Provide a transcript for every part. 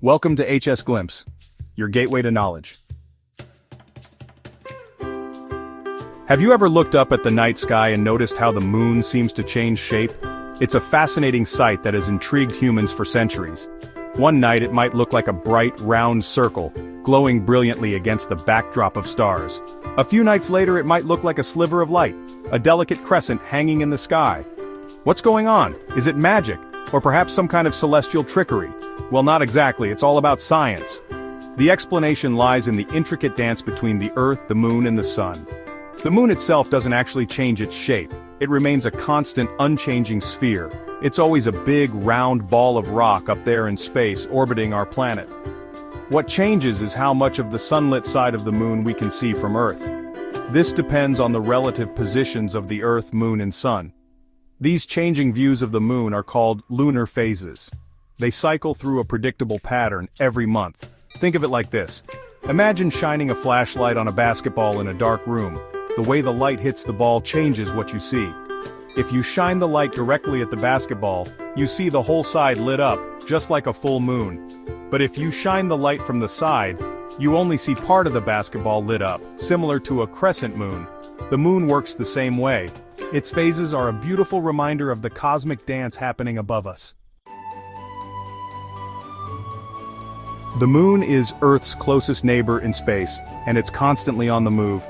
Welcome to HS Glimpse, your gateway to knowledge. Have you ever looked up at the night sky and noticed how the moon seems to change shape? It's a fascinating sight that has intrigued humans for centuries. One night it might look like a bright, round circle, glowing brilliantly against the backdrop of stars. A few nights later it might look like a sliver of light, a delicate crescent hanging in the sky. What's going on? Is it magic? Or perhaps some kind of celestial trickery? Well, not exactly, it's all about science. The explanation lies in the intricate dance between the Earth, the Moon, and the Sun. The Moon itself doesn't actually change its shape. It remains a constant, unchanging sphere. It's always a big, round ball of rock up there in space, orbiting our planet. What changes is how much of the sunlit side of the Moon we can see from Earth. This depends on the relative positions of the Earth, Moon, and Sun. These changing views of the Moon are called lunar phases. They cycle through a predictable pattern every month. Think of it like this. Imagine shining a flashlight on a basketball in a dark room. The way the light hits the ball changes what you see. If you shine the light directly at the basketball, you see the whole side lit up, just like a full moon. But if you shine the light from the side, you only see part of the basketball lit up, similar to a crescent moon. The moon works the same way. Its phases are a beautiful reminder of the cosmic dance happening above us. The moon is Earth's closest neighbor in space, and it's constantly on the move.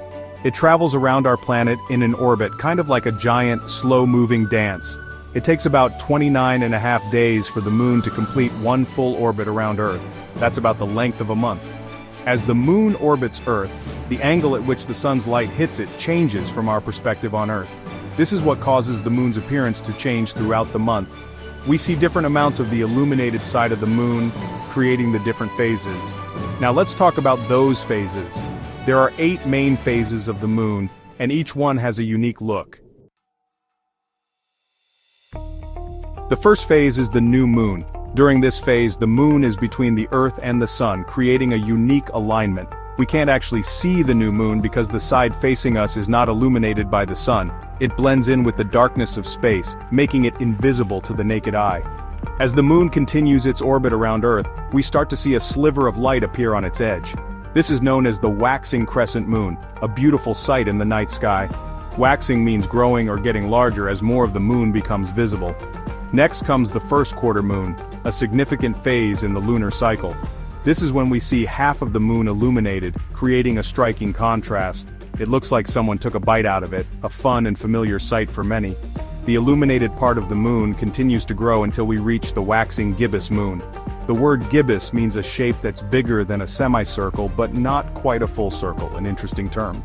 It travels around our planet in an orbit, kind of like a giant, slow-moving dance. It takes about 29.5 days for the moon to complete one full orbit around Earth. That's about the length of a month. As the moon orbits Earth, the angle at which the sun's light hits it changes from our perspective on Earth. This is what causes the moon's appearance to change throughout the month. We see different amounts of the illuminated side of the moon, creating the different phases. Now let's talk about those phases. There are 8 main phases of the moon, and each one has a unique look. The first phase is the new moon. During this phase, the moon is between the Earth and the Sun, creating a unique alignment. We can't actually see the new moon because the side facing us is not illuminated by the sun. It blends in with the darkness of space, making it invisible to the naked eye. As the moon continues its orbit around Earth, we start to see a sliver of light appear on its edge. This is known as the waxing crescent moon, a beautiful sight in the night sky. Waxing means growing or getting larger as more of the moon becomes visible. Next comes the first quarter moon, a significant phase in the lunar cycle. This is when we see half of the moon illuminated, creating a striking contrast. It looks like someone took a bite out of it, a fun and familiar sight for many. The illuminated part of the moon continues to grow until we reach the waxing gibbous moon. The word gibbous means a shape that's bigger than a semicircle but not quite a full circle, an interesting term.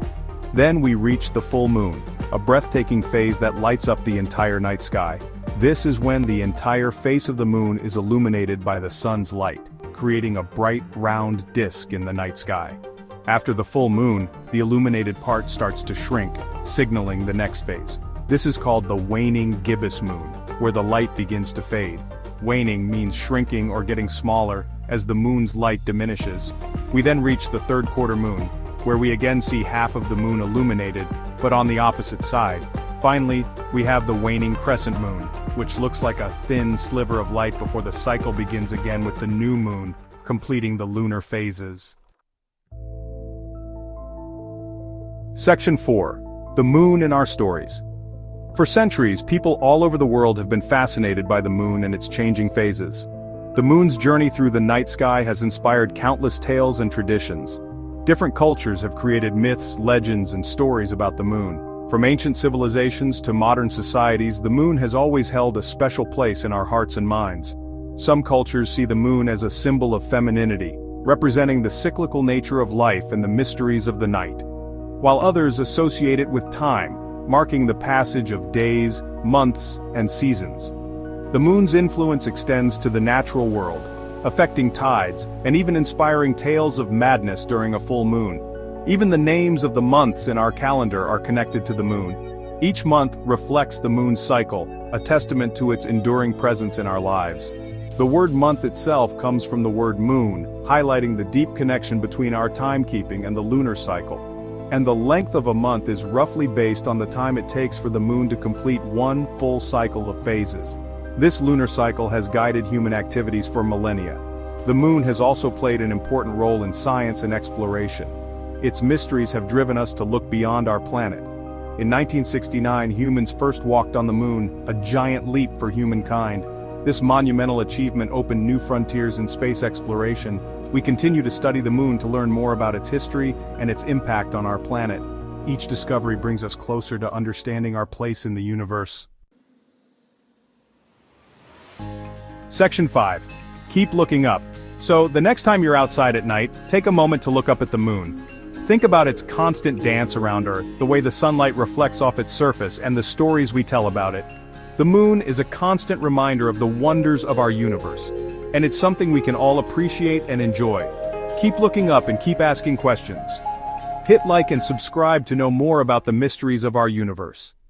Then we reach the full moon, a breathtaking phase that lights up the entire night sky. This is when the entire face of the moon is illuminated by the sun's light, creating a bright, round disk in the night sky. After the full moon, the illuminated part starts to shrink, signaling the next phase. This is called the waning gibbous moon, where the light begins to fade. Waning means shrinking or getting smaller as the moon's light diminishes. We then reach the third quarter moon, where we again see half of the moon illuminated, but on the opposite side. Finally, we have the waning crescent moon, which looks like a thin sliver of light before the cycle begins again with the new moon, completing the lunar phases. Section 4. The Moon in Our Stories. For centuries, people all over the world have been fascinated by the moon and its changing phases. The moon's journey through the night sky has inspired countless tales and traditions. Different cultures have created myths, legends, and stories about the moon. From ancient civilizations to modern societies, the moon has always held a special place in our hearts and minds. Some cultures see the moon as a symbol of femininity, representing the cyclical nature of life and the mysteries of the night, while others associate it with time, marking the passage of days, months, and seasons. The moon's influence extends to the natural world, affecting tides, and even inspiring tales of madness during a full moon. Even the names of the months in our calendar are connected to the moon. Each month reflects the moon's cycle, a testament to its enduring presence in our lives. The word month itself comes from the word moon, highlighting the deep connection between our timekeeping and the lunar cycle. And the length of a month is roughly based on the time it takes for the moon to complete one full cycle of phases. This lunar cycle has guided human activities for millennia. The moon has also played an important role in science and exploration. Its mysteries have driven us to look beyond our planet. In 1969, humans first walked on the moon, a giant leap for humankind. This monumental achievement opened new frontiers in space exploration. We continue to study the moon to learn more about its history and its impact on our planet. Each discovery brings us closer to understanding our place in the universe. Section 5. Keep looking up. So, the next time you're outside at night, take a moment to look up at the moon. Think about its constant dance around Earth, the way the sunlight reflects off its surface, and the stories we tell about it. The moon is a constant reminder of the wonders of our universe, and it's something we can all appreciate and enjoy. Keep looking up and keep asking questions. Hit like and subscribe to know more about the mysteries of our universe.